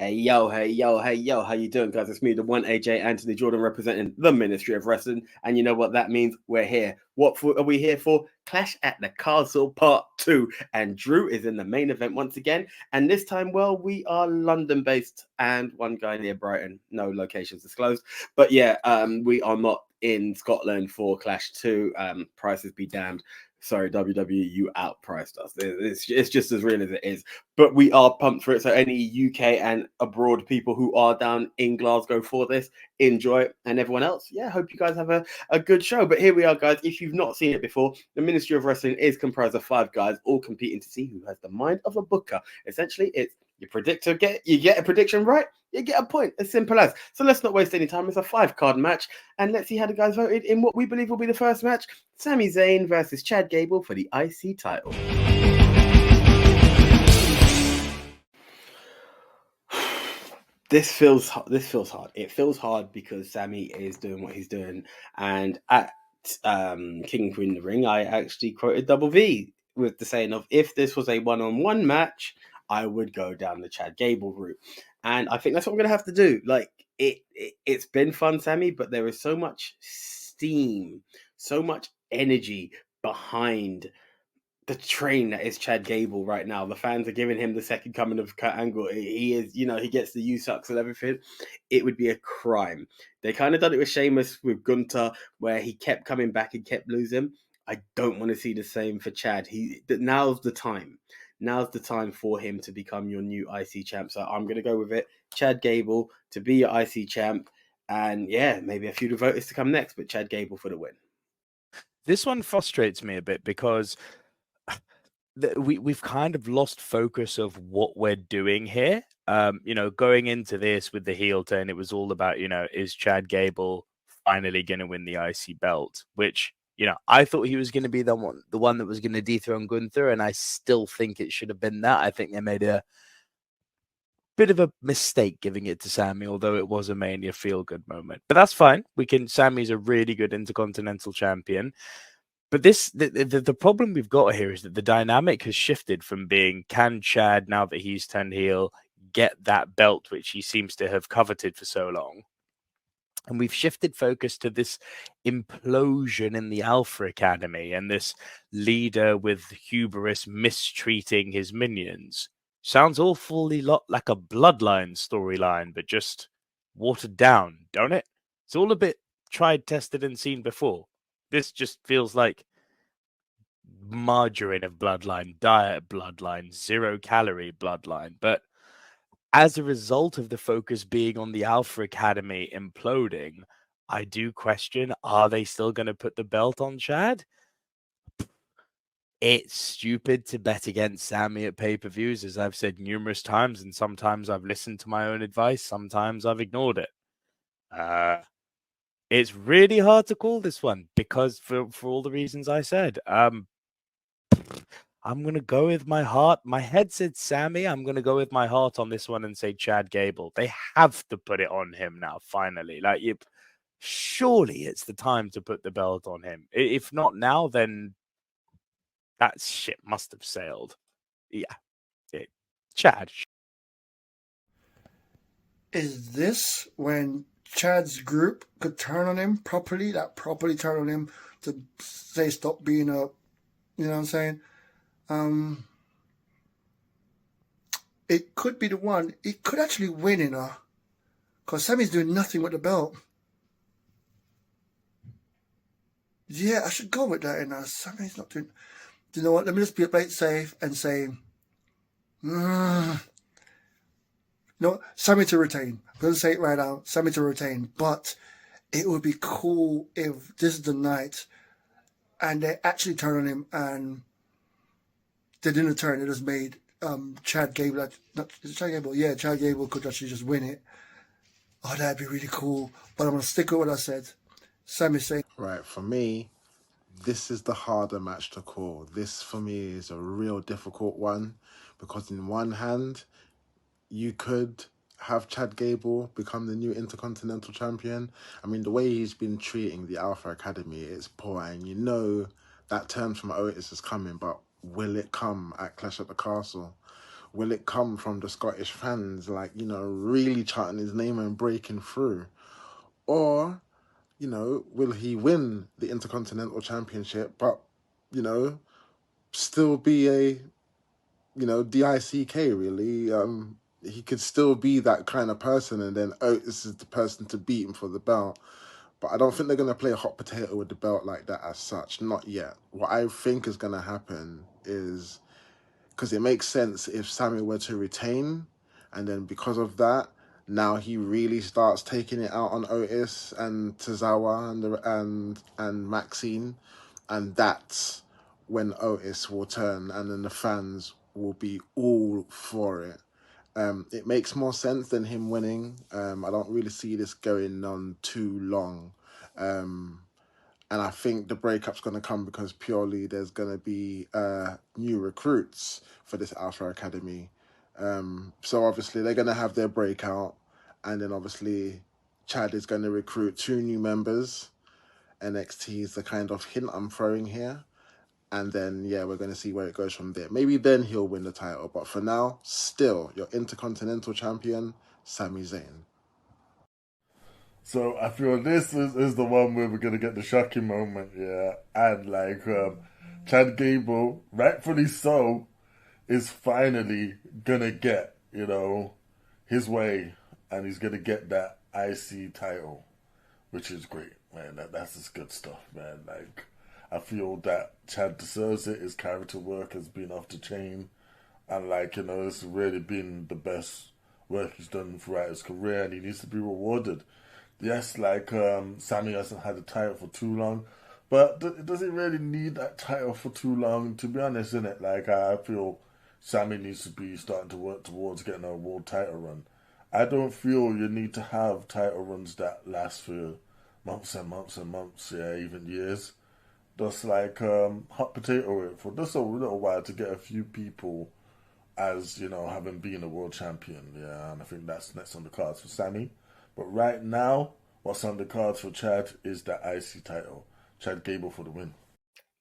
Hey yo, hey yo, hey yo, how you doing, guys? It's me, the one AJ Anthony Jordan, representing the Ministry of Wrestling, and you know what that means? We're here. Are we here for? Clash at the Castle Part 2, and Drew is in the main event once again, and this time, well, we are London-based, and one guy near Brighton, no locations disclosed, but yeah, we are not in Scotland for Clash 2. Prices be damned. Sorry, WWE, you outpriced us. It's just as real as it is. But we are pumped for it. So any UK and abroad people who are down in Glasgow for this, enjoy it. And everyone else, yeah, hope you guys have a good show. But here we are, guys. If you've not seen it before, the Ministry of Wrestling is comprised of 5 guys, all competing to see who has the mind of a booker. Essentially, it's you get a prediction right, you get a point. As simple as. So let's not waste any time. It's a 5-card match, and let's see how the guys voted in what we believe will be the first match: Sami Zayn versus Chad Gable for the IC title. This feels hard. It feels hard because Sami is doing what he's doing, and at King and Queen of the Ring, I actually quoted Double V with the saying of, if this was a one-on-one match, I would go down the Chad Gable route, and I think that's what I'm gonna have to do. Like it's been fun, Sami, but there is so much steam, so much energy behind the train that is Chad Gable right now. The fans are giving him the second coming of Kurt Angle. He is, he gets the U sucks and everything. It would be a crime. They kind of done it with Sheamus, with Gunter, where he kept coming back and kept losing. I don't want to see the same for Chad. Now's the time. Now's the time for him to become your new IC champ. So I'm going to go with it. Chad Gable to be your IC champ. And yeah, maybe a few voters to come next, but Chad Gable for the win. This one frustrates me a bit because we've kind of lost focus of what we're doing here. Going into this with the heel turn, it was all about, is Chad Gable finally going to win the IC belt? Which, I thought he was going to be the one that was going to dethrone Gunther, and I still think it should have been that. I think they made a bit of a mistake giving it to Sami, although it was a Mania feel-good moment. But that's fine. Sami's a really good Intercontinental champion. But the problem we've got here is that the dynamic has shifted from being, can Chad, now that he's turned heel, get that belt which he seems to have coveted for so long? And we've shifted focus to this implosion in the Alpha Academy and this leader with hubris mistreating his minions. Sounds awfully lot like a Bloodline storyline, but just watered down, don't it? It's all a bit tried, tested, and seen before. This just feels like margarine of Bloodline, diet Bloodline, 0-calorie Bloodline. But as a result of the focus being on the Alpha Academy imploding, I do question, are they still going to put the belt on Chad? It's stupid to bet against Sami at pay-per-views, as I've said numerous times, and sometimes I've listened to my own advice, sometimes I've ignored it. It's really hard to call this one because for all the reasons I said. I'm going to go with my heart. My head said Sami. I'm going to go with my heart on this one and say Chad Gable. They have to put it on him now, finally. Surely it's the time to put the belt on him. If not now, then that ship must have sailed. Yeah. Chad. Is this when Chad's group could turn on him properly, properly turn on him to say stop being a, you know what I'm saying? It could be the one. It could actually win, because Sami's doing nothing with the belt. Yeah, I should go with that, Sami's not doing. Do you know what? Let me just play it safe and say, no, Sami to retain. I'm going to say it right now, Sami to retain. But it would be cool if this is the night and they actually turn on him and they didn't turn. It just made Chad Gable. Is it Chad Gable? Yeah, Chad Gable could actually just win it. Oh, that'd be really cool. But I'm going to stick with what I said. Sami Zayn. Right, for me, this is the harder match to call. This, for me, is a real difficult one because in one hand, you could have Chad Gable become the new Intercontinental Champion. I mean, the way he's been treating the Alpha Academy, it's poor, and you know that term from Otis is coming, but will it come at Clash at the Castle? will it come from the Scottish fans, like, you know, really chanting his name and breaking through? Or, you know, will he win the Intercontinental Championship, but, you know, still be a, you know, DICK really? He could still be that kind of person, and then Otis is the person to beat him for the belt. But I don't think they're going to play a hot potato with the belt like that as such. Not yet. What I think is going to happen is, because it makes sense if Sammy were to retain, and then because of that, now he really starts taking it out on Otis and Tozawa and Maxine, and that's when Otis will turn, and then the fans will be all for it. It makes more sense than him winning. I don't really see this going on too long. And I think the breakup's going to come because purely there's going to be new recruits for this Alpha Academy. So obviously they're going to have their breakout. And then obviously Chad is going to recruit 2 new members. NXT is the kind of hint I'm throwing here. And then, yeah, we're going to see where it goes from there. Maybe then he'll win the title. But for now, still, your Intercontinental Champion, Sami Zayn. So I feel this is the one where we're going to get the shocking moment, yeah. And like, Chad Gable, rightfully so, is finally going to get, you know, his way. And he's going to get that IC title, which is great, man. That's just good stuff, man. Like, I feel that Chad deserves it. His character work has been off the chain. And, like, you know, it's really been the best work he's done throughout his career. And he needs to be rewarded. Yes, like, Sammy hasn't had a title for too long. But does it really need that title for too long? To be honest, innit? Like, I feel Sammy needs to be starting to work towards getting a world title run. I don't feel you need to have title runs that last for months and months and months, yeah, even years. Just like hot potato it for just a little while to get a few people as, you know, having been a world champion, yeah, and I think that's next on the cards for Sammy. But right now, what's on the cards for Chad is that IC title. Chad Gable for the win.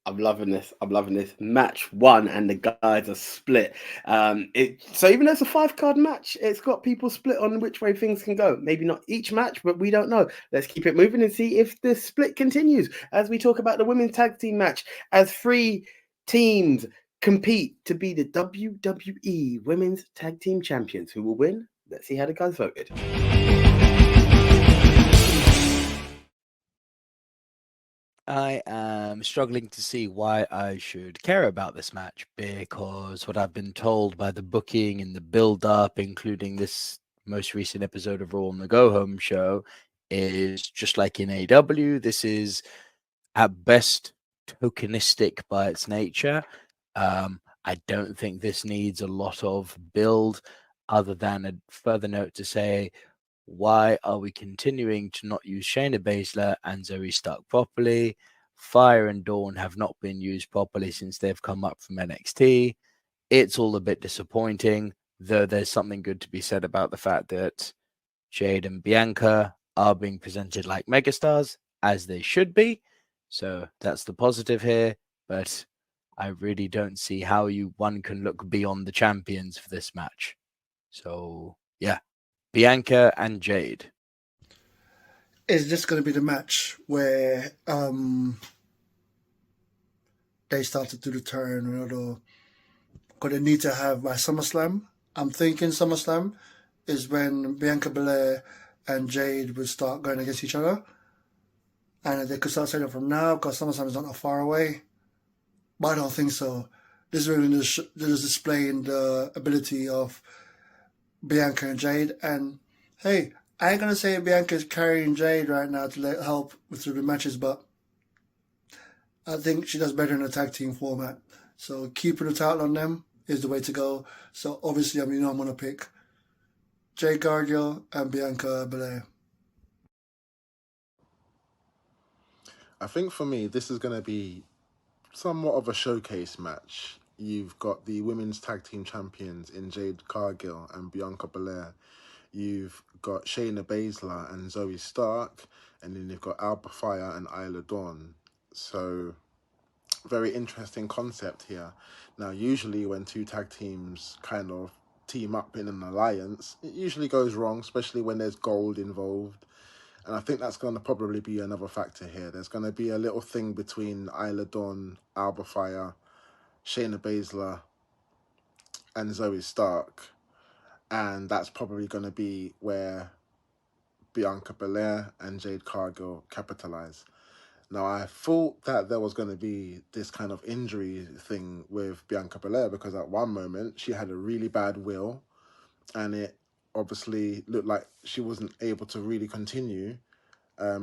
I'm loving this. I'm loving this. Match 1 and the guys are split. So even though it's a 5-card match, it's got people split on which way things can go. Maybe not each match, but we don't know. Let's keep it moving and see if the split continues as we talk about the women's tag team match as 3 teams compete to be the WWE Women's Tag Team Champions. Who will win? Let's see how the guys voted. I am struggling to see why I should care about this match, because what I've been told by the booking and the build-up, including this most recent episode of Raw on the Go Home show, is just like in AEW. This is at best tokenistic by its nature. I don't think this needs a lot of build, other than a further note to say, why are we continuing to not use Shayna Baszler and Zoe Stark properly? Fire and Dawn have not been used properly since they've come up from NXT. It's all a bit disappointing, though there's something good to be said about the fact that Jade and Bianca are being presented like megastars, as they should be. So that's the positive here. But I really don't see how one can look beyond the champions for this match. So, yeah. Bianca and Jade. Is this going to be the match where they start to do the turn? You know, because they need to have by SummerSlam. I'm thinking SummerSlam is when Bianca Belair and Jade will start going against each other. And they could start saying it from now because SummerSlam is not that far away. But I don't think so. This is really just displaying the ability of Bianca and Jade. And hey, I ain't going to say Bianca's carrying Jade right now to help through the matches, but I think she does better in a tag team format. So keeping the title on them is the way to go. So obviously, I'm going to pick Jade Cargill and Bianca Belair. I think for me, this is going to be somewhat of a showcase match. You've got the women's tag team champions in Jade Cargill and Bianca Belair. You've got Shayna Baszler and Zoe Stark, and then you've got Alba Fire and Isla Dawn. So very interesting concept here. Now, usually when two tag teams kind of team up in an alliance, it usually goes wrong, especially when there's gold involved. And I think that's going to probably be another factor here. There's going to be a little thing between Isla Dawn, Alba Fire, Shayna Baszler, and Zoe Stark. And that's probably going to be where Bianca Belair and Jade Cargill capitalize. Now, I thought that there was going to be this kind of injury thing with Bianca Belair because at one moment she had a really bad will and it obviously looked like she wasn't able to really continue.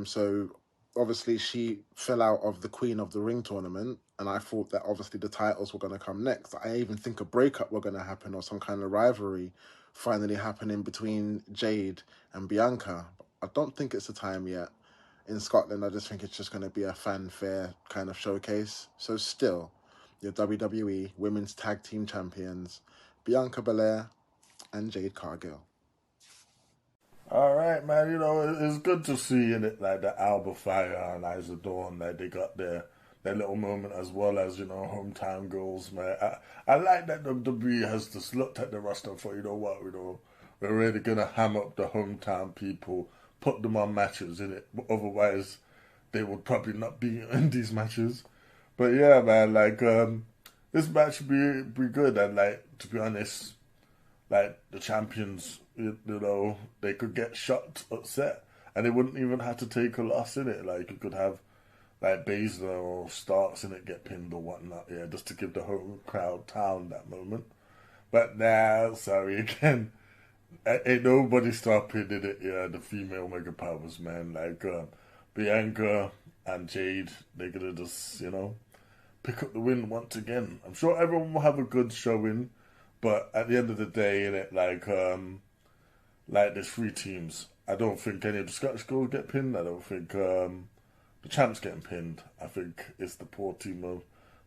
So obviously she fell out of the Queen of the Ring tournament, and I thought that obviously the titles were going to come next. I even think a breakup were going to happen or some kind of rivalry finally happening between Jade and Bianca. I don't think it's the time yet. In Scotland, I just think it's just going to be a fanfare kind of showcase. So still, your WWE Women's Tag Team Champions, Bianca Belair and Jade Cargill. All right, man. You know, it's good to see in it like the Alba Fire and Isla Dawn that they got their little moment as well as, you know, hometown girls, man. I like that WWE has just looked at the roster and thought, you know what, we're really gonna ham up the hometown people, put them on matches in it. Otherwise, they would probably not be in these matches. But yeah, man, like this match would be good, and like to be honest, like the champions, you know, they could get shocked, upset, and they wouldn't even have to take a loss in it. Like you could have like Baszler or Starks in it get pinned or whatnot, yeah, just to give the whole crowd town that moment. But now, sorry again, ain't nobody stopping in it. Yeah, the female mega powers, man. Like Bianca and Jade, they're gonna just, you know, pick up the win once again. I'm sure everyone will have a good showing, but at the end of the day, in it, like there's three teams. I don't think any of the Scottish girls get pinned. I don't think the champs getting pinned. I think it's the poor team of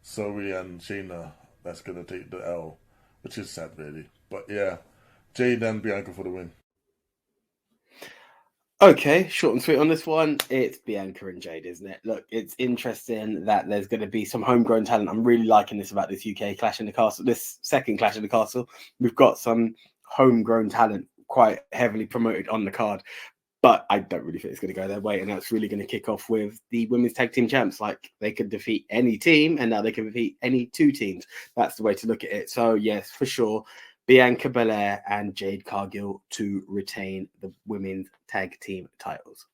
Zoe and Shayna that's gonna take the L, which is sad, really. But yeah, Jade and Bianca for the win. Okay, short and sweet on this one. It's Bianca and Jade, isn't it? Look, it's interesting that there's going to be some homegrown talent. I'm really liking this about this UK Clash in the Castle, this second Clash in the Castle. We've got some homegrown talent quite heavily promoted on the card, but I don't really think it's going to go their way, and that's really going to kick off with the Women's Tag Team Champs. Like, they could defeat any team, and now they can defeat any two teams. That's the way to look at it. So, yes, for sure, Bianca Belair and Jade Cargill to retain the Women's Tag Team titles.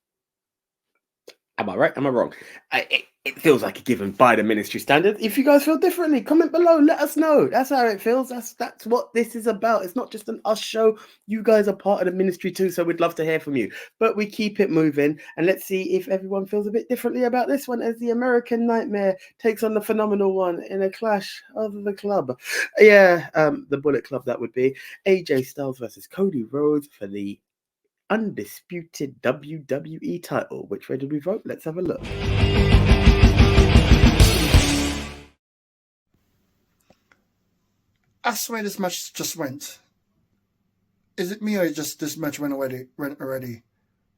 Am I right? Am I wrong? It feels like a given by the ministry standard. If you guys feel differently, comment below. Let us know. That's how it feels. That's what this is about. It's not just an us show. You guys are part of the ministry too, so we'd love to hear from you. But we keep it moving, and let's see if everyone feels a bit differently about this one as the American Nightmare takes on the Phenomenal One in a clash of the club. Yeah, the Bullet Club, that would be. AJ Styles versus Cody Rhodes for the undisputed WWE title. Which way did we vote? Let's have a look. That's the way this match just went. Is it me or just this match went already?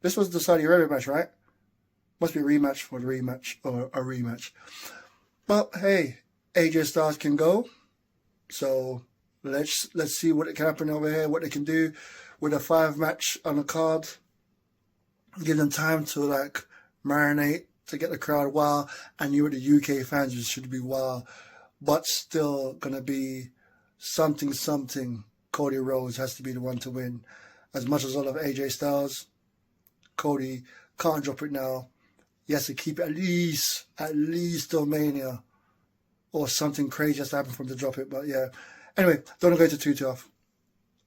This was the Saudi Arabia match, right? Must be a rematch for the rematch or a rematch. But hey, AJ Styles can go. So let's see what can happen over here, what they can do with a 5-match on the card. Give them time to like marinate, to get the crowd wild. I knew the UK fans should be wild, but still gonna be something. Cody Rhodes has to be the one to win. As much as I love AJ Styles, Cody can't drop it now. He has to keep it at least till Mania, or something crazy has to happen for him to drop it. But yeah, anyway, don't want to go into too tough.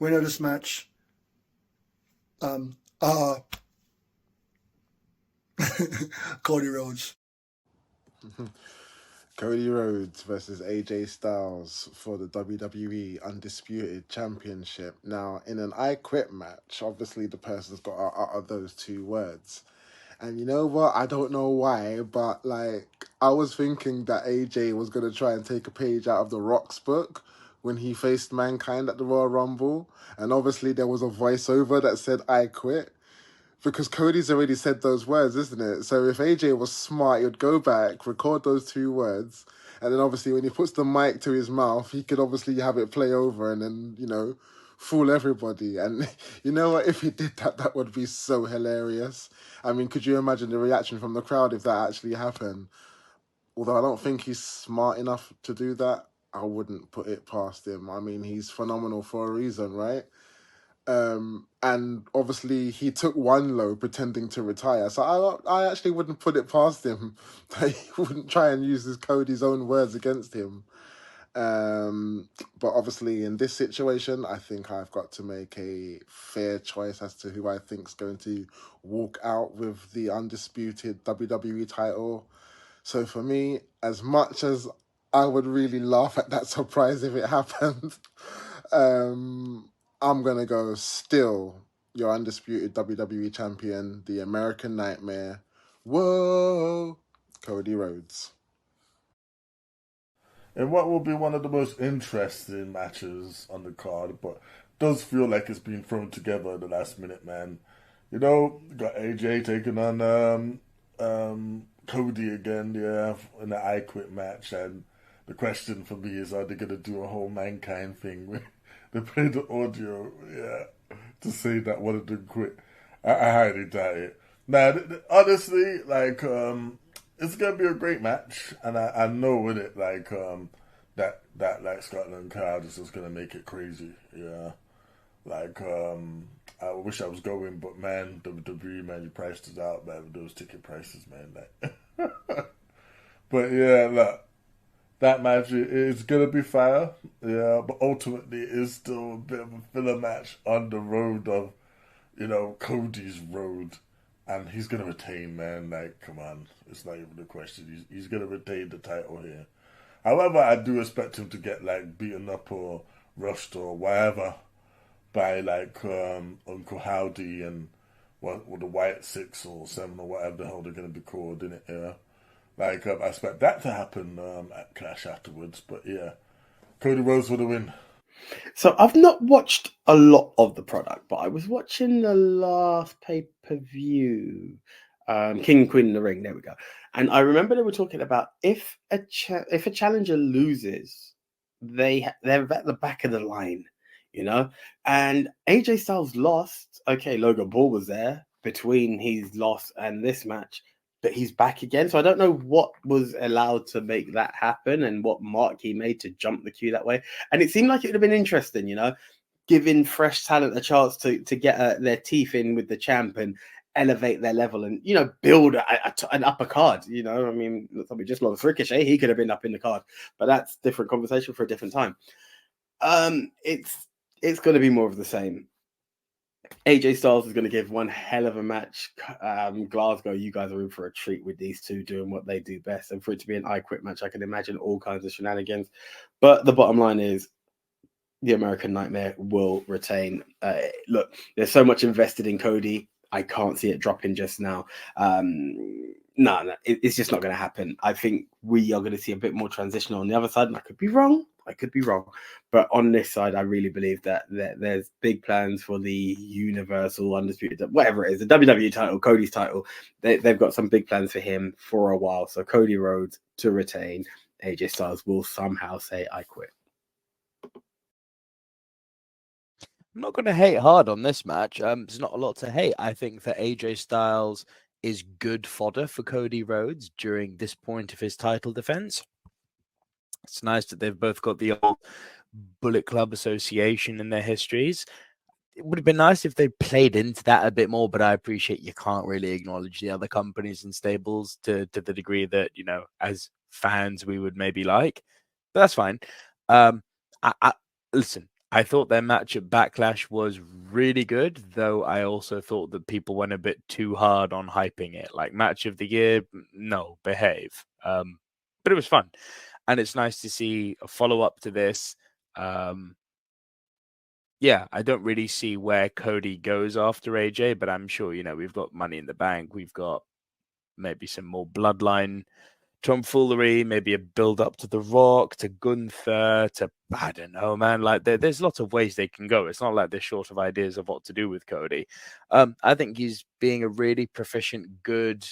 Winner of this match, Cody Rhodes. Cody Rhodes versus AJ Styles for the WWE Undisputed Championship. Now, in an I Quit match, obviously the person's got to utter those two words. And you know what? I don't know why, but like, I was thinking that AJ was going to try and take a page out of The Rock's book when he faced Mankind at the Royal Rumble. And obviously there was a voiceover that said, I quit. Because Cody's already said those words, isn't it? So if AJ was smart, he would go back, record those two words, And then obviously when he puts the mic to his mouth, he could obviously have it play over and then, fool everybody. And you know what? If he did that, that would be so hilarious. I mean, could you imagine the reaction from the crowd if that actually happened? Although I don't think he's smart enough to do that, I wouldn't put it past him. I mean, he's phenomenal for a reason, right? And obviously he took one low pretending to retire. So I actually wouldn't put it past him that he wouldn't try and use Cody's own words against him. But obviously in this situation, I think I've got to make a fair choice as to who I think is going to walk out with the undisputed WWE title. So for me, as much as I would really laugh at that surprise if it happened, I'm going to go still your undisputed WWE champion, the American Nightmare. Whoa, Cody Rhodes. And what will be one of the most interesting matches on the card, but does feel like it's been thrown together at the last minute, man. Got AJ taking on Cody again, in the I Quit match, and the question for me is, are they going to do a whole Mankind thing where they play the audio, to say that one of them quit? I highly doubt it. Now, honestly, it's gonna be a great match, and I know with it, that Scotland crowd is just gonna make it crazy. Yeah, I wish I was going, but man, WWE, man, you priced us out, man, with those ticket prices, man. But yeah, look, that match is gonna be fire. Yeah, but ultimately, it is still a bit of a filler match on the road of, Cody's road. And he's going to retain, man. Come on. It's not even a question. He's going to retain the title here. However, I do expect him to get, beaten up or rushed or whatever by, Uncle Howdy and the White 6 or 7 or whatever the hell they're going to be called, innit? Yeah. I expect that to happen at Clash afterwards. But, yeah. Cody Rhodes for the win. So I've not watched a lot of the product, but I was watching the last pay-per-view, King and Queen in the Ring. There we go. And I remember they were talking about if a challenger loses, they're at the back of the line, And AJ Styles lost. Okay, Logan Paul was there between his loss and this match, but he's back again. So I don't know what was allowed to make that happen and what mark he made to jump the queue that way. And it seemed like it would have been interesting, giving fresh talent a chance to get their teeth in with the champ and elevate their level and, build an upper card. I mean, we just lost Ricochet. He could have been up in the card, but that's a different conversation for a different time. It's going to be more of the same. AJ Styles is going to give one hell of a match. Glasgow, you guys are in for a treat with these two doing what they do best. And for it to be an I Quit match, I can imagine all kinds of shenanigans. But the bottom line is the American Nightmare will retain. Look, there's so much invested in Cody. I can't see it dropping just now. No, it's just not going to happen. I think we are going to see a bit more transition on the other side. And I could be wrong. But on this side, I really believe that there's big plans for the Universal Undisputed, whatever it is, the WWE title, Cody's title. They've got some big plans for him for a while. So Cody Rhodes to retain. AJ Styles will somehow say, I quit. I'm not going to hate hard on this match. There's not a lot to hate. I think that AJ Styles is good fodder for Cody Rhodes during this point of his title defense. It's nice that they've both got the old Bullet Club Association in their histories. It would have been nice if they played into that a bit more, but I appreciate you can't really acknowledge the other companies and stables to the degree that, as fans, we would maybe like. But that's fine. Listen, I thought their match at Backlash was really good, though I also thought that people went a bit too hard on hyping it. Like, match of the year, no, behave. But it was fun. And it's nice to see a follow-up to this. I don't really see where Cody goes after AJ, but I'm sure, we've got Money in the Bank. We've got maybe some more bloodline tomfoolery, maybe a build-up to The Rock, to Gunther, to, I don't know, man. There's lots of ways they can go. It's not like they're short of ideas of what to do with Cody. I think he's being a really proficient, good,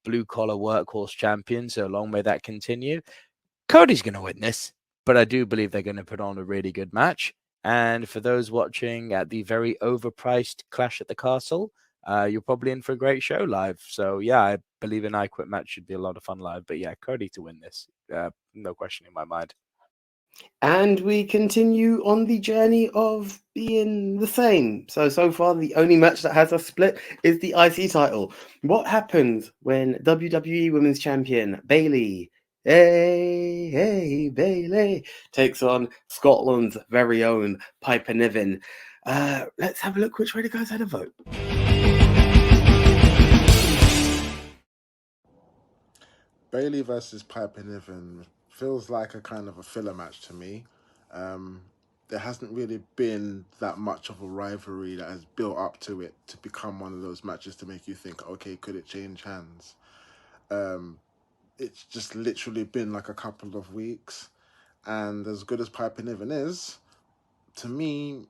blue-collar workhorse champion, so long may that continue. Cody's going to win this, but I do believe they're going to put on a really good match. And for those watching at the very overpriced Clash at the Castle, you're probably in for a great show live. So, yeah, I believe an I Quit match should be a lot of fun live. But, yeah, Cody to win this. No question in my mind. And we continue on the journey of being the same. So far, the only match that has us split is the IC title. What happens when WWE Women's Champion Bayley, hey Bayley, takes on Scotland's very own Piper Niven? Let's have a look which way the guys had a vote. Bailey versus Piper Niven feels like a kind of a filler match to me. There hasn't really been that much of a rivalry that has built up to it to become one of those matches to make you think, okay, could it change hands? It's just literally been like a couple of weeks. And as good as Piper Niven is, to me,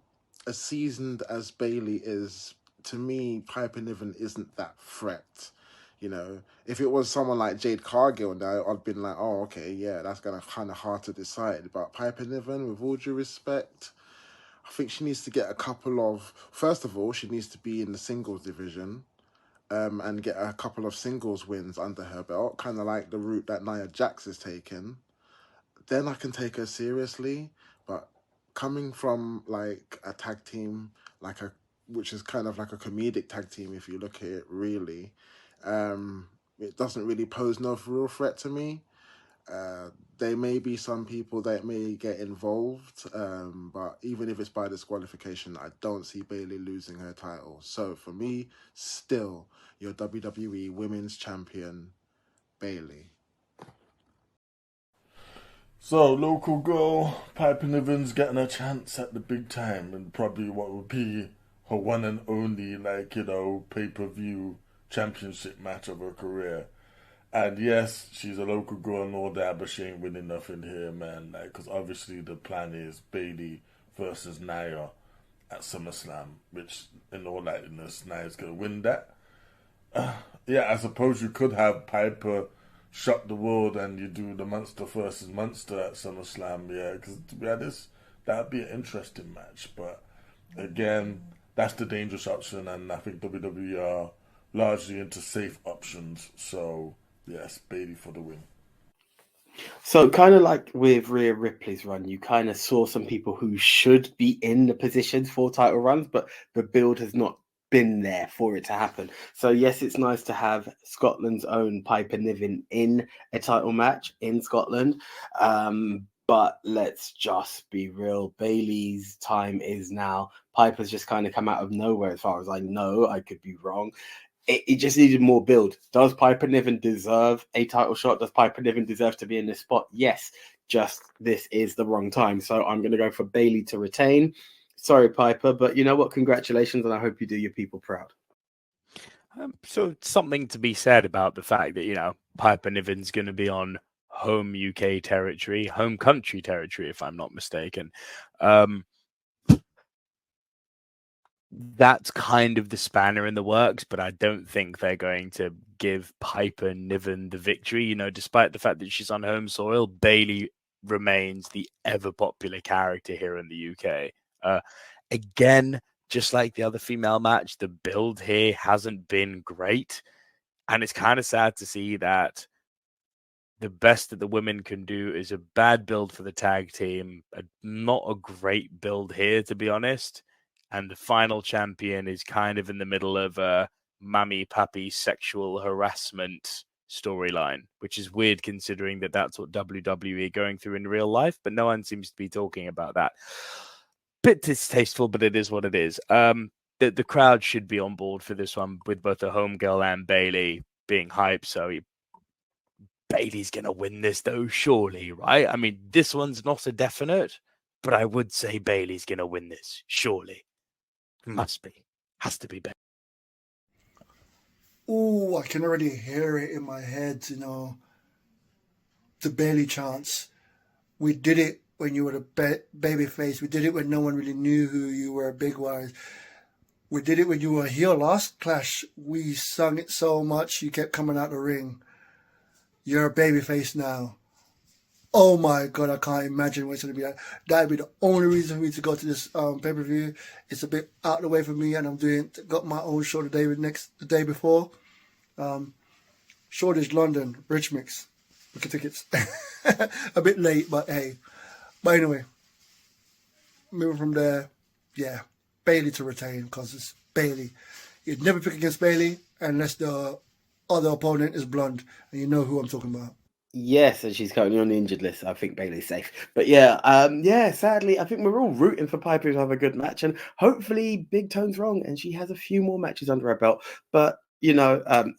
as seasoned as Bailey is, to me, Piper Niven isn't that threat. You know, if it was someone like Jade Cargill now, I'd been like, oh, okay, yeah, that's gonna kind of hard to decide. But Piper Niven, with all due respect, I think she needs to get a couple of. First of all, she needs to be in the singles division, and get a couple of singles wins under her belt, kind of like the route that Nia Jax is taking. Then I can take her seriously. But coming from like a tag team, which is kind of like a comedic tag team, if you look at it really. It doesn't really pose no real threat to me. There may be some people that may get involved, but even if it's by disqualification, I don't see Bayley losing her title. So for me, still, your WWE Women's Champion, Bayley. So, local girl, Piper Niven's getting a chance at the big time and probably what would be her one and only, pay-per-view championship match of her career. And yes, she's a local girl and all that, but she ain't winning nothing here, man. Because obviously the plan is Bayley versus Nia at SummerSlam, which in all likeliness, Nia's going to win that. Yeah, I suppose you could have Piper shock the world and you do the Munster versus Munster at SummerSlam, yeah, because to be honest, that would be an interesting match. But again, that's the dangerous option, and I think WWE are largely into safe options. So, yes, Bayley for the win. So kind of like with Rhea Ripley's run, you kind of saw some people who should be in the positions for title runs, but the build has not been there for it to happen. So yes, it's nice to have Scotland's own Piper Niven in a title match in Scotland. But let's just be real. Bayley's time is now. Piper's just kind of come out of nowhere as far as I know. I could be wrong. It just needed more build. Does Piper Niven deserve a title shot? Does Piper Niven deserve to be in this spot? Yes, just this is the wrong time. So I'm going to go for Bayley to retain. Sorry, Piper, but you know what? Congratulations, and I hope you do your people proud. So something to be said about the fact that, Piper Niven's going to be on home UK territory, home country territory, if I'm not mistaken. That's kind of the spanner in the works, but I don't think they're going to give Piper Niven the victory. Despite the fact that she's on home soil, Bayley remains the ever popular character here in the UK. Again, just like the other female match, the build here hasn't been great. And it's kind of sad to see that the best that the women can do is a bad build for the tag team, not a great build here, to be honest. And the final champion is kind of in the middle of a mammy pappy sexual harassment storyline, which is weird considering that that's what WWE are going through in real life, but no one seems to be talking about that. Bit distasteful, but it is what it is. The crowd should be on board for this one with both the home girl and Bayley being hyped. So Bayley's going to win this though, surely, right? I mean, this one's not a definite, but I would say Bayley's going to win this, surely. Must be. Has to be Bayley. Ooh, I can already hear it in my head, the Bayley chants. We did it when you were the baby face. We did it when no one really knew who you were big-wise. We did it when you were heel last Clash. We sung it so much, you kept coming out the ring. You're a baby face now. Oh my God, I can't imagine what's going to be like. That'd be the only reason for me to go to this pay-per-view. It's a bit out of the way for me, and got my own show the day before. Shoreditch, London, Rich Mix. Look at tickets. A bit late, but hey. But anyway, moving from there, yeah, Bailey to retain because it's Bailey. You'd never pick against Bailey unless the other opponent is blonde, and you know who I'm talking about. Yes, and she's currently on the injured list. I think Bailey's safe. But yeah, sadly, I think we're all rooting for Piper to have a good match, and hopefully Big Tone's wrong and she has a few more matches under her belt. But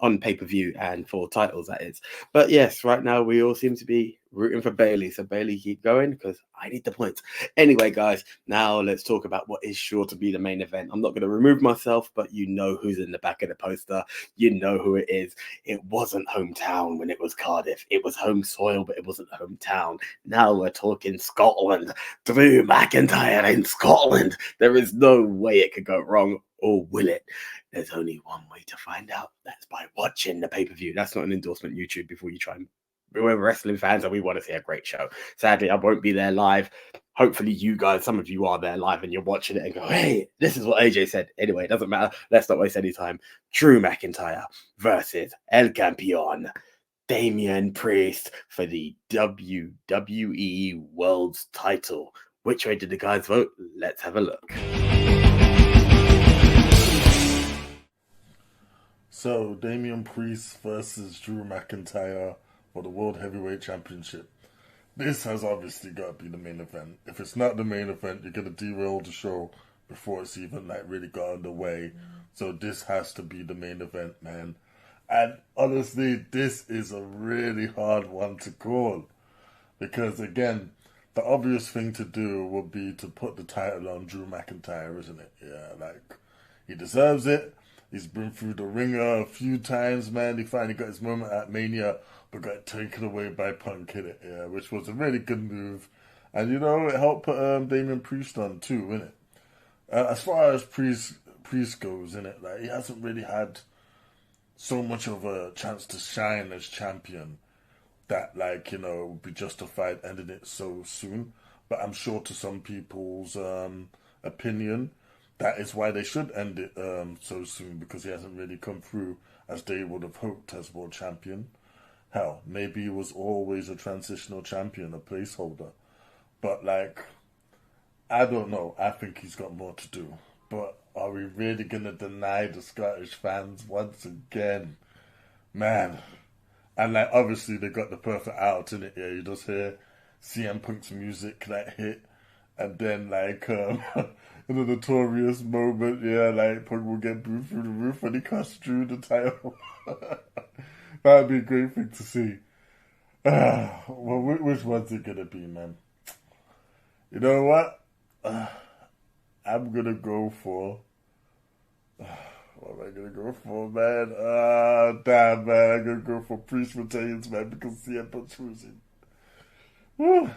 on pay-per-view and for titles, that is. But yes, right now we all seem to be rooting for Bailey. So Bailey, keep going because I need the points. Anyway, guys, now let's talk about what is sure to be the main event. I'm not going to remove myself, but you know who's in the back of the poster. You know who it is. It wasn't hometown when it was Cardiff. It was home soil, but it wasn't hometown. Now we're talking Scotland. Drew McIntyre in Scotland. There is no way it could go wrong, or will it? There's only one way to find out. That's by watching the pay-per-view. That's not an endorsement, YouTube, before you try and... We're wrestling fans and we want to see a great show. Sadly, I won't be there live. Hopefully you guys, some of you are there live and you're watching it and go, hey, this is what AJ said. Anyway, it doesn't matter. Let's not waste any time. Drew McIntyre versus El Campeón, Damian Priest for the WWE World's title. Which way did the guys vote? Let's have a look. So, Damian Priest versus Drew McIntyre for the World Heavyweight Championship. This has obviously got to be the main event. If it's not the main event, you're going to derail the show before it's even really got underway. So this has to be the main event, man. And honestly, this is a really hard one to call. Because again, the obvious thing to do would be to put the title on Drew McIntyre, isn't it? Yeah, he deserves it. He's been through the ringer a few times, man. He finally got his moment at Mania, but got taken away by Punk, innit? Yeah, which was a really good move. And, it helped put Damian Priest on, too, innit? As far as Priest goes, innit? He hasn't really had so much of a chance to shine as champion that, would be justified ending it so soon. But I'm sure to some people's opinion, that is why they should end it so soon, because he hasn't really come through as they would have hoped as world champion. Hell, maybe he was always a transitional champion, a placeholder. But, I don't know. I think he's got more to do. But are we really going to deny the Scottish fans once again? Man. And, obviously they got the perfect out in it. Yeah, you just hear CM Punk's music, hit. And then, in a notorious moment, Punk will get booed through the roof when he cuts Drew the title. That'd be a great thing to see. Well, which one's it gonna be, man? You know what? I'm gonna go for... what am I gonna go for, man? Damn, man. I'm gonna go for Priest retains, man, because CM Punk's losing. Woo!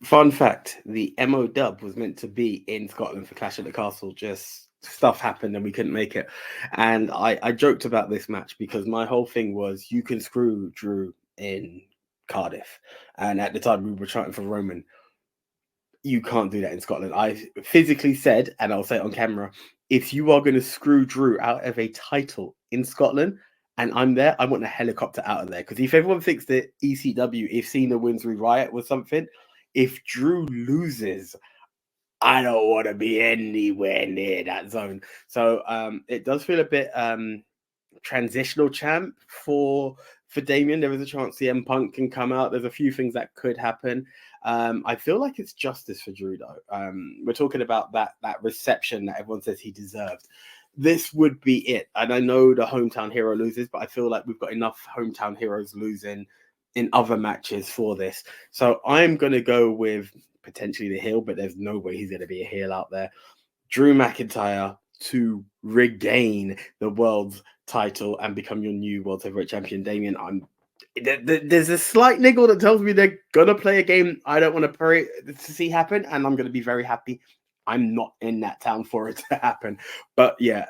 Fun fact, the MO dub was meant to be in Scotland for Clash at the Castle. Just stuff happened and we couldn't make it. And I joked about this match because my whole thing was you can screw Drew in Cardiff. And at the time we were chanting for Roman. You can't do that in Scotland. I physically said, and I'll say it on camera, if you are going to screw Drew out of a title in Scotland and I'm there, I want a helicopter out of there. Because if everyone thinks that ECW, if Cena wins with Riot was something, if Drew loses, I don't want to be anywhere near that zone. So it does feel a bit transitional champ for Damian. There is a chance CM Punk can come out. There's a few things that could happen. I feel like it's justice for Drew, though. We're talking about that reception that everyone says he deserved. This would be it. And I know the hometown hero loses, but I feel like we've got enough hometown heroes losing in other matches for this. So I'm going to go with potentially the heel, but there's no way he's going to be a heel out there. Drew McIntyre to regain the world's title and become your new world heavyweight champion. Damian, there's a slight niggle that tells me they're going to play a game I don't want to pray to see happen, and I'm going to be very happy I'm not in that town for it to happen. But yeah,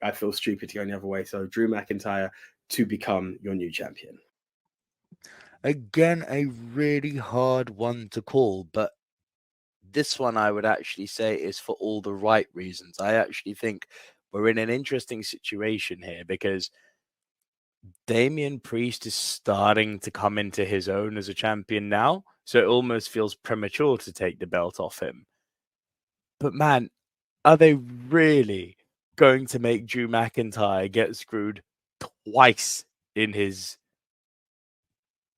I feel stupid to go the other way. So Drew McIntyre to become your new champion. Again, a really hard one to call, but this one I would actually say is for all the right reasons. I actually think we're in an interesting situation here because Damian Priest is starting to come into his own as a champion now, so it almost feels premature to take the belt off him. But man, are they really going to make Drew McIntyre get screwed twice in his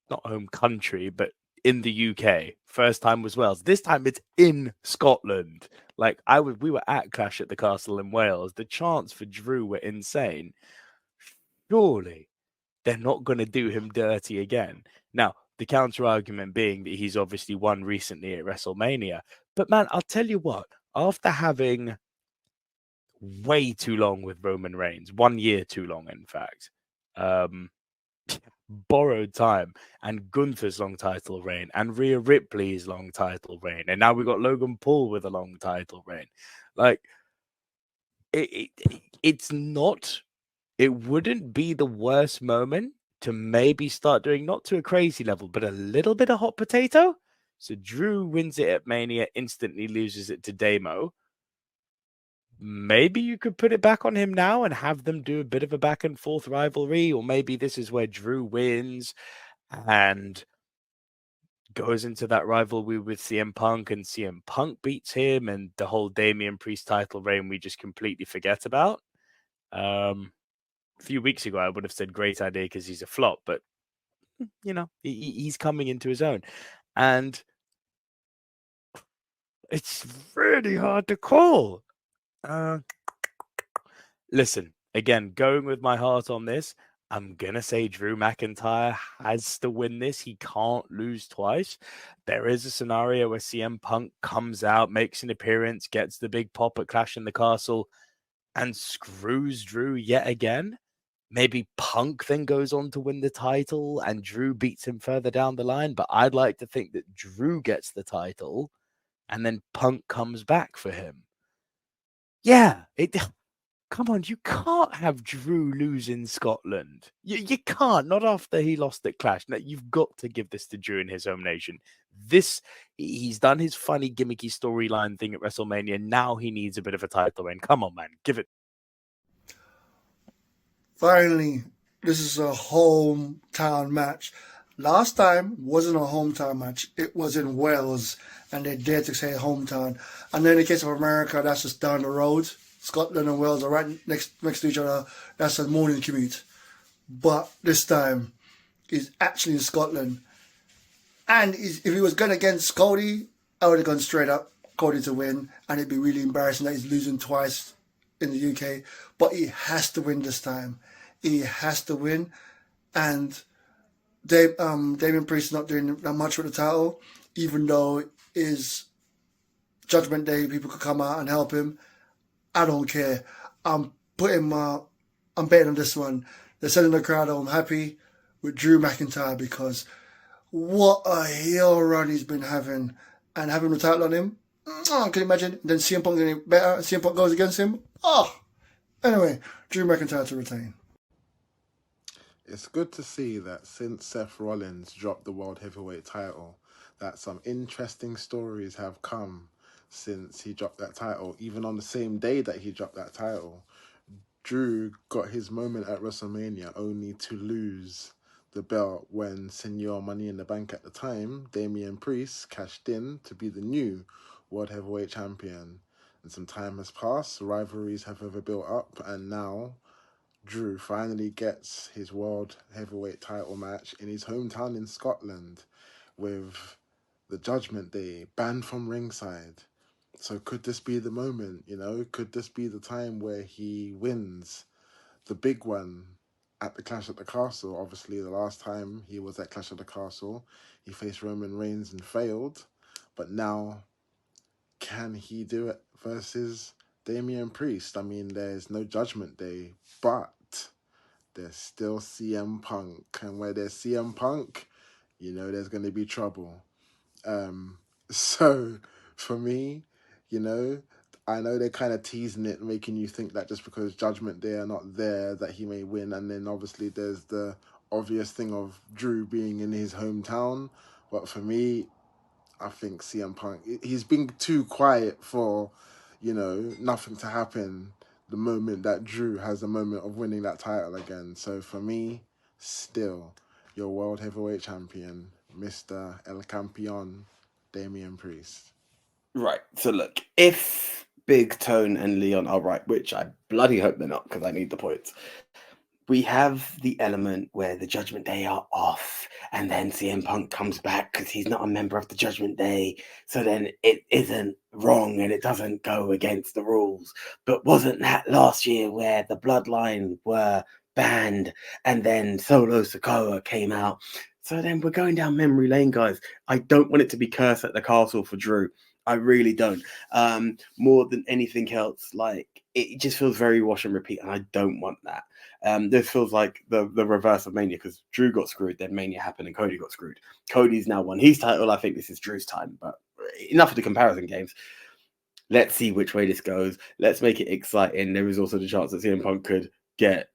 not home country, but in the UK? First time was Wales. This time it's in Scotland. Like we were at Clash at the Castle in Wales. The chants for Drew were insane. Surely they're not going to do him dirty again. Now, the counter argument being that he's obviously won recently at WrestleMania. But man, I'll tell you what, after having way too long with Roman Reigns, 1 year too long, in fact, borrowed time, and Gunther's long title reign, and Rhea Ripley's long title reign, and now we've got Logan Paul with a long title reign. Like, it's not, it wouldn't be the worst moment to maybe start doing, not to a crazy level, but a little bit of hot potato. So Drew wins it at Mania, instantly loses it to Damo. Maybe you could put it back on him now and have them do a bit of a back and forth rivalry, or maybe this is where Drew wins and goes into that rivalry with CM Punk, and CM Punk beats him, and the whole Damian Priest title reign we just completely forget about. A few weeks ago, I would have said great idea because he's a flop, but you know, he's coming into his own, and it's really hard to call. Listen, again, going with my heart on this, I'm going to say Drew McIntyre has to win this. He can't lose twice. There is a scenario where CM Punk comes out, makes an appearance, gets the big pop at Clash in the Castle, and screws Drew yet again. Maybe Punk then goes on to win the title and Drew beats him further down the line. But I'd like to think that Drew gets the title and then Punk comes back for him. Yeah, come on, you can't have Drew lose in Scotland. You can't, not after he lost at Clash. No, you've got to give this to Drew in his home nation. He's done his funny, gimmicky storyline thing at WrestleMania. Now he needs a bit of a title reign. Come on, man, give it. Finally, this is a hometown match. Last time wasn't a hometown match. It was in Wales, and they dared to say hometown. And then in the case of America, that's just down the road. Scotland and Wales are right next to each other. That's a morning commute. But this time, he's actually in Scotland. And if he was going against Cody, I would have gone straight up Cody to win. And it'd be really embarrassing that he's losing twice in the UK. But he has to win this time. He has to win. And Damian Priest is not doing that much with the title, even though is Judgment Day, people could come out and help him. I don't care. I'm betting on this one. They're sending the crowd home happy with Drew McIntyre because what a heel run he's been having, and having the title on him. Can you imagine? Then CM Punk getting better. CM Punk goes against him. Anyway, Drew McIntyre to retain. It's good to see that since Seth Rollins dropped the World Heavyweight title, that some interesting stories have come since he dropped that title. Even on the same day that he dropped that title, Drew got his moment at WrestleMania only to lose the belt when Senior Money in the Bank at the time, Damian Priest, cashed in to be the new World Heavyweight Champion. And some time has passed, rivalries have ever built up, and now Drew finally gets his World Heavyweight title match in his hometown in Scotland with the Judgment Day banned from ringside. So could this be the moment, Could this be the time where he wins the big one at the Clash at the Castle? Obviously, the last time he was at Clash at the Castle, he faced Roman Reigns and failed. But now, can he do it versus Damian Priest? I mean, there's no Judgment Day, but there's still CM Punk. And where there's CM Punk, there's going to be trouble. So, for me, I know they're kind of teasing it, making you think that just because Judgment Day are not there, that he may win. And then obviously there's the obvious thing of Drew being in his hometown, but for me, I think CM Punk, he's been too quiet for, nothing to happen the moment that Drew has a moment of winning that title again. So for me, still, your World Heavyweight Champion, Mr. El Campeon, Damian Priest. Right. So look, if Big Tone and Leon are right, which I bloody hope they're not because I need the points, we have the element where the Judgment Day are off, and then CM Punk comes back because he's not a member of the Judgment Day. So then it isn't wrong and it doesn't go against the rules. But wasn't that last year where the Bloodline were banned and then Solo Sikoa came out? So then we're going down memory lane, guys. I don't want it to be Curse at the Castle for Drew. I really don't. More than anything else, like it just feels very wash and repeat, and I don't want that. This feels like the reverse of Mania because Drew got screwed, then Mania happened, and Cody got screwed. Cody's now won his title. I think this is Drew's time, but enough of the comparison games. Let's see which way this goes. Let's make it exciting. There is also the chance that CM Punk could get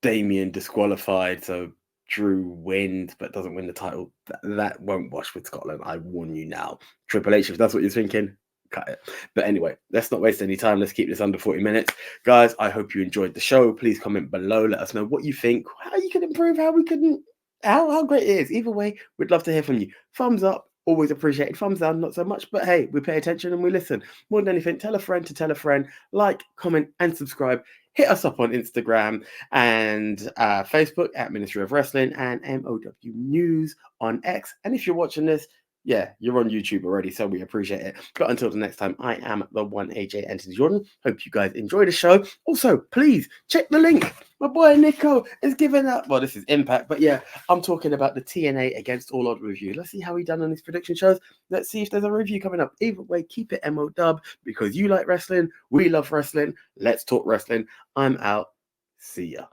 Damian disqualified, so Drew wins but doesn't win the title. That won't wash with Scotland. I warn you now. Triple H, if that's what you're thinking, cut it. But anyway, let's not waste any time. Let's keep this under 40 minutes. Guys, I hope you enjoyed the show. Please comment below. Let us know what you think, how you can improve, how we can, how great it is. Either way, we'd love to hear from you. Thumbs up, always appreciated. Thumbs down, not so much. But hey, we pay attention and we listen. More than anything, tell a friend to tell a friend. Like, comment, and subscribe. Hit us up on Instagram and Facebook at Ministry of Wrestling and MOW News on X. And if you're watching this, yeah, you're on YouTube already, so we appreciate it. But until the next time, I am the one AJ Anthony Jordan. Hope you guys enjoy the show. Also, please check the link. My boy Nico is giving up. Well, this is Impact, but yeah, I'm talking about the TNA Against All Odds review. Let's see how he done on his prediction shows. Let's see if there's a review coming up. Either way, keep it MOW because you like wrestling. We love wrestling. Let's talk wrestling. I'm out. See ya.